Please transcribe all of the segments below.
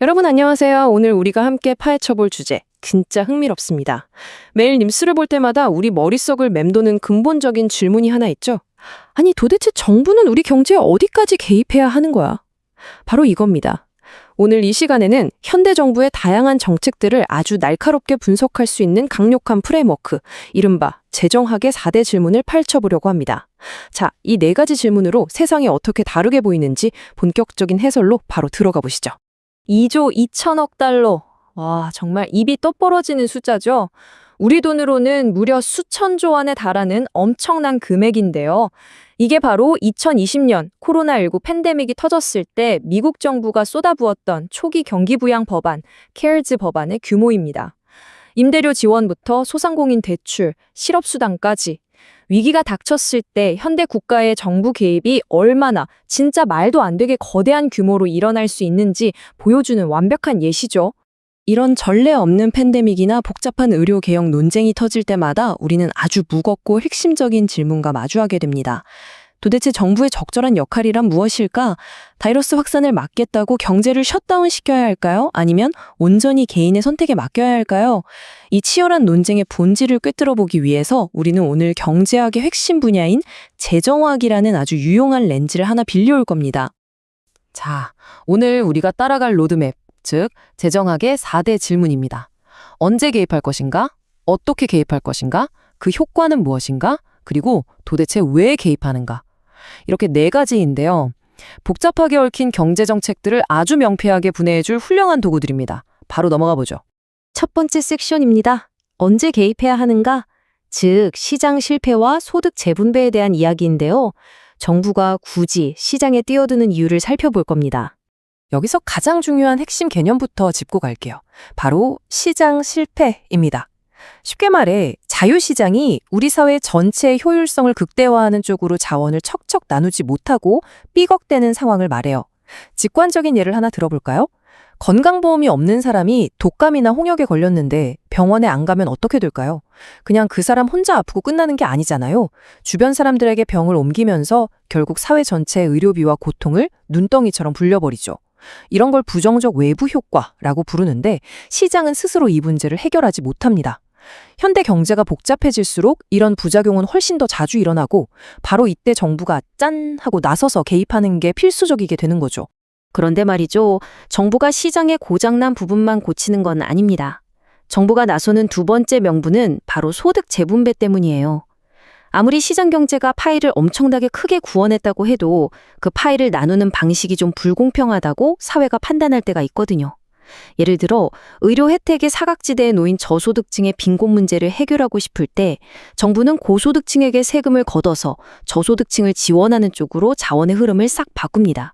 여러분 안녕하세요. 오늘 우리가 함께 파헤쳐볼 주제, 진짜 흥미롭습니다. 매일 뉴스를 볼 때마다 우리 머릿속을 맴도는 근본적인 질문이 하나 있죠. 아니 도대체 정부는 우리 경제에 어디까지 개입해야 하는 거야? 바로 이겁니다. 오늘 이 시간에는 현대 정부의 다양한 정책들을 아주 날카롭게 분석할 수 있는 강력한 프레임워크, 이른바 재정학의 4대 질문을 파헤쳐보려고 합니다. 자, 이 4가지 질문으로 세상이 어떻게 다르게 보이는지 본격적인 해설로 바로 들어가 보시죠. 2조 2천억 달러. 와, 정말 입이 떠 벌어지는 숫자죠. 우리 돈으로는 무려 수천조 원에 달하는 엄청난 금액인데요. 이게 바로 2020년 코로나19 팬데믹이 터졌을 때 미국 정부가 쏟아부었던 초기 경기부양 법안, CARES 법안의 규모입니다. 임대료 지원부터 소상공인 대출, 실업수당까지 위기가 닥쳤을 때 현대 국가의 정부 개입이 얼마나 진짜 말도 안 되게 거대한 규모로 일어날 수 있는지 보여주는 완벽한 예시죠. 이런 전례 없는 팬데믹이나 복잡한 의료 개혁 논쟁이 터질 때마다 우리는 아주 무겁고 핵심적인 질문과 마주하게 됩니다. 도대체 정부의 적절한 역할이란 무엇일까? 바이러스 확산을 막겠다고 경제를 셧다운 시켜야 할까요? 아니면 온전히 개인의 선택에 맡겨야 할까요? 이 치열한 논쟁의 본질을 꿰뚫어 보기 위해서 우리는 오늘 경제학의 핵심 분야인 재정학이라는 아주 유용한 렌즈를 하나 빌려올 겁니다. 자, 오늘 우리가 따라갈 로드맵, 즉 재정학의 4대 질문입니다. 언제 개입할 것인가? 어떻게 개입할 것인가? 그 효과는 무엇인가? 그리고 도대체 왜 개입하는가? 이렇게 4가지인데요. 복잡하게 얽힌 경제정책들을 아주 명쾌하게 분해해줄 훌륭한 도구들입니다. 바로 넘어가 보죠. 첫 번째 섹션입니다. 언제 개입해야 하는가? 즉, 시장 실패와 소득 재분배에 대한 이야기인데요. 정부가 굳이 시장에 뛰어드는 이유를 살펴볼 겁니다. 여기서 가장 중요한 핵심 개념부터 짚고 갈게요. 바로 시장 실패입니다. 쉽게 말해 자유시장이 우리 사회 전체의 효율성을 극대화하는 쪽으로 자원을 척척 나누지 못하고 삐걱대는 상황을 말해요. 직관적인 예를 하나 들어볼까요? 건강보험이 없는 사람이 독감이나 홍역에 걸렸는데 병원에 안 가면 어떻게 될까요? 그냥 그 사람 혼자 아프고 끝나는 게 아니잖아요. 주변 사람들에게 병을 옮기면서 결국 사회 전체의 의료비와 고통을 눈덩이처럼 불려버리죠. 이런 걸 부정적 외부 효과라고 부르는데 시장은 스스로 이 문제를 해결하지 못합니다. 현대 경제가 복잡해질수록 이런 부작용은 훨씬 더 자주 일어나고 바로 이때 정부가 짠 하고 나서서 개입하는 게 필수적이게 되는 거죠. 그런데 말이죠. 정부가 시장의 고장난 부분만 고치는 건 아닙니다. 정부가 나서는 두 번째 명분은 바로 소득 재분배 때문이에요. 아무리 시장 경제가 파이를 엄청나게 크게 구원했다고 해도 그 파이를 나누는 방식이 좀 불공평하다고 사회가 판단할 때가 있거든요. 예를 들어 의료 혜택의 사각지대에 놓인 저소득층의 빈곤 문제를 해결하고 싶을 때 정부는 고소득층에게 세금을 걷어서 저소득층을 지원하는 쪽으로 자원의 흐름을 싹 바꿉니다.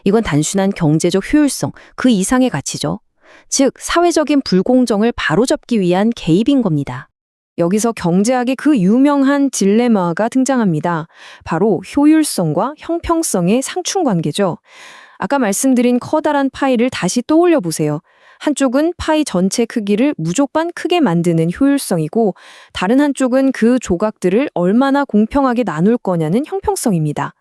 이건 단순한 경제적 효율성, 그 이상의 가치죠. 즉, 사회적인 불공정을 바로잡기 위한 개입인 겁니다. 여기서 경제학의 그 유명한 딜레마가 등장합니다. 바로 효율성과 형평성의 상충관계죠. 아까 말씀드린 커다란 파이를 다시 떠올려 보세요. 한쪽은 파이 전체 크기를 무조건 크게 만드는 효율성이고 다른 한쪽은 그 조각들을 얼마나 공평하게 나눌 거냐는 형평성입니다.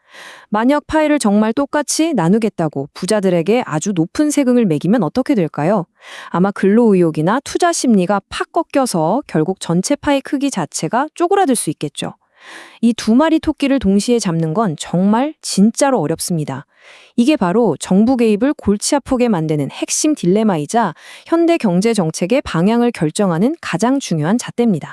만약 파이를 정말 똑같이 나누겠다고 부자들에게 아주 높은 세금을 매기면 어떻게 될까요? 아마 근로의욕이나 투자 심리가 팍 꺾여서 결국 전체 파이 크기 자체가 쪼그라들 수 있겠죠. 이 두 마리 토끼를 동시에 잡는 건 정말 진짜로 어렵습니다. 이게 바로 정부 개입을 골치 아프게 만드는 핵심 딜레마이자 현대 경제 정책의 방향을 결정하는 가장 중요한 잣대입니다.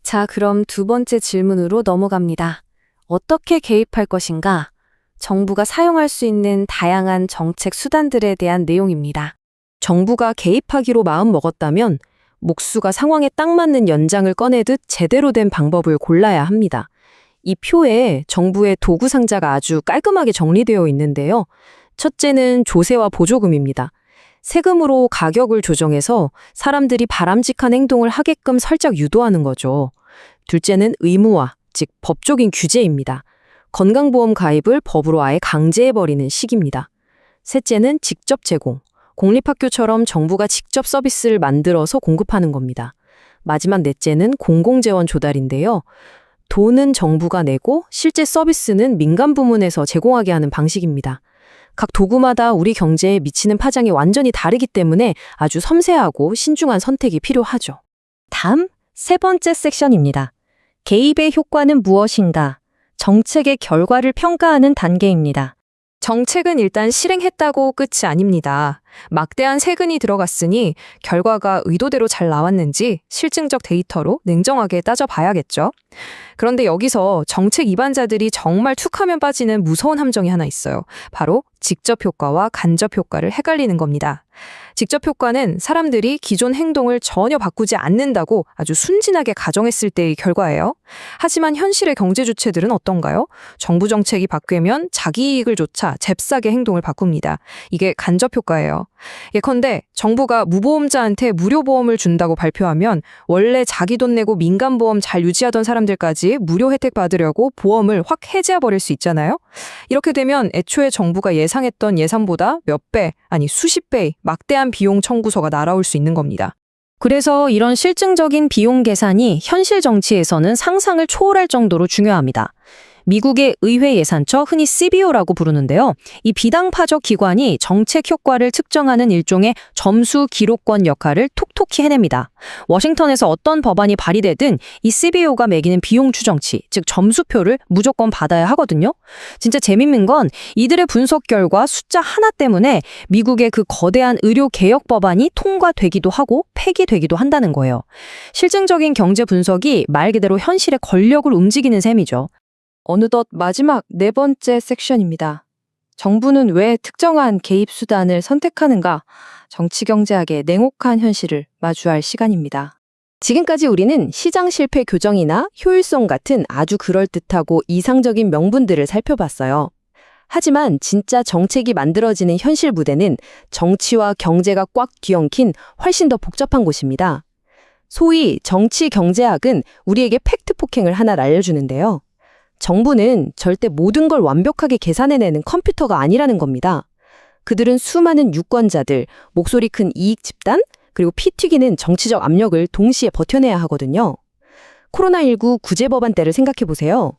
자, 그럼 두 번째 질문으로 넘어갑니다. 어떻게 개입할 것인가? 정부가 사용할 수 있는 다양한 정책 수단들에 대한 내용입니다. 정부가 개입하기로 마음먹었다면 목수가 상황에 딱 맞는 연장을 꺼내듯 제대로 된 방법을 골라야 합니다. 이 표에 정부의 도구 상자가 아주 깔끔하게 정리되어 있는데요. 첫째는 조세와 보조금입니다. 세금으로 가격을 조정해서 사람들이 바람직한 행동을 하게끔 살짝 유도하는 거죠. 둘째는 의무화, 즉 법적인 규제입니다. 건강보험 가입을 법으로 아예 강제해버리는 식입니다. 셋째는 직접 제공. 공립학교처럼 정부가 직접 서비스를 만들어서 공급하는 겁니다. 마지막 넷째는 공공재원 조달인데요. 돈은 정부가 내고 실제 서비스는 민간 부문에서 제공하게 하는 방식입니다. 각 도구마다 우리 경제에 미치는 파장이 완전히 다르기 때문에 아주 섬세하고 신중한 선택이 필요하죠. 다음 세 번째 섹션입니다. 개입의 효과는 무엇인가? 정책의 결과를 평가하는 단계입니다. 정책은 일단 실행했다고 끝이 아닙니다. 막대한 세금이 들어갔으니 결과가 의도대로 잘 나왔는지 실증적 데이터로 냉정하게 따져봐야겠죠. 그런데 여기서 정책 위반자들이 정말 툭하면 빠지는 무서운 함정이 하나 있어요. 바로 직접 효과와 간접 효과를 헷갈리는 겁니다. 직접 효과는 사람들이 기존 행동을 전혀 바꾸지 않는다고 아주 순진하게 가정했을 때의 결과예요. 하지만 현실의 경제 주체들은 어떤가요? 정부 정책이 바뀌면 자기 이익을 좇아 잽싸게 행동을 바꿉니다. 이게 간접 효과예요. 예컨대 정부가 무보험자한테 무료 보험을 준다고 발표하면 원래 자기 돈 내고 민간보험 잘 유지하던 사람들까지 무료 혜택 받으려고 보험을 확 해지해버릴 수 있잖아요. 이렇게 되면 애초에 정부가 예상했던 예산보다 몇 배, 아니 수십 배의 막대한 비용 청구서가 날아올 수 있는 겁니다. 그래서 이런 실증적인 비용 계산이 현실 정치에서는 상상을 초월할 정도로 중요합니다. 미국의 의회 예산처, 흔히 CBO라고 부르는데요. 이 비당파적 기관이 정책 효과를 측정하는 일종의 점수 기록권 역할을 톡톡히 해냅니다. 워싱턴에서 어떤 법안이 발의되든 이 CBO가 매기는 비용 추정치, 즉 점수표를 무조건 받아야 하거든요. 진짜 재밌는 건 이들의 분석 결과 숫자 하나 때문에 미국의 그 거대한 의료 개혁 법안이 통과되기도 하고 폐기되기도 한다는 거예요. 실증적인 경제 분석이 말 그대로 현실의 권력을 움직이는 셈이죠. 어느덧 마지막 네 번째 섹션입니다. 정부는 왜 특정한 개입 수단을 선택하는가? 정치경제학의 냉혹한 현실을 마주할 시간입니다. 지금까지 우리는 시장 실패 교정이나 효율성 같은 아주 그럴듯하고 이상적인 명분들을 살펴봤어요. 하지만 진짜 정책이 만들어지는 현실 무대는 정치와 경제가 꽉 뒤엉킨 훨씬 더 복잡한 곳입니다. 소위 정치경제학은 우리에게 팩트 폭행을 하나 알려주는데요. 정부는 절대 모든 걸 완벽하게 계산해내는 컴퓨터가 아니라는 겁니다. 그들은 수많은 유권자들, 목소리 큰 이익 집단, 그리고 피 튀기는 정치적 압력을 동시에 버텨내야 하거든요. 코로나19 구제법안 때를 생각해보세요.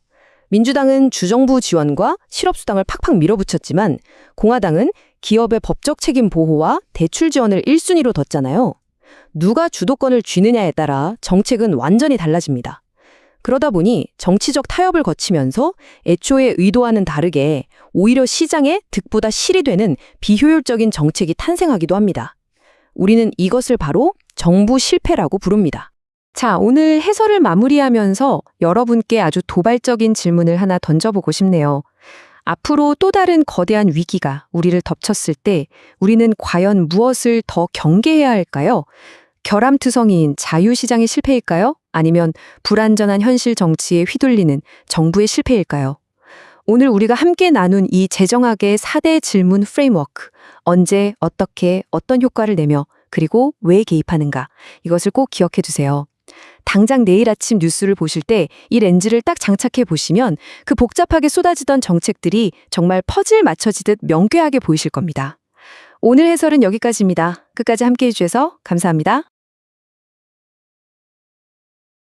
민주당은 주정부 지원과 실업수당을 팍팍 밀어붙였지만 공화당은 기업의 법적 책임 보호와 대출 지원을 1순위로 뒀잖아요. 누가 주도권을 쥐느냐에 따라 정책은 완전히 달라집니다. 그러다 보니 정치적 타협을 거치면서 애초에 의도와는 다르게 오히려 시장에 득보다 실이 되는 비효율적인 정책이 탄생하기도 합니다. 우리는 이것을 바로 정부 실패라고 부릅니다. 자, 오늘 해설을 마무리하면서 여러분께 아주 도발적인 질문을 하나 던져보고 싶네요. 앞으로 또 다른 거대한 위기가 우리를 덮쳤을 때 우리는 과연 무엇을 더 경계해야 할까요? 결함투성이인 자유시장의 실패일까요? 아니면 불안전한 현실 정치에 휘둘리는 정부의 실패일까요? 오늘 우리가 함께 나눈 이 재정학의 4대 질문 프레임워크, 언제, 어떻게, 어떤 효과를 내며 그리고 왜 개입하는가, 이것을 꼭 기억해 두세요. 당장 내일 아침 뉴스를 보실 때 이 렌즈를 딱 장착해 보시면 그 복잡하게 쏟아지던 정책들이 정말 퍼즐 맞춰지듯 명쾌하게 보이실 겁니다. 오늘 해설은 여기까지입니다. 끝까지 함께해 주셔서 감사합니다.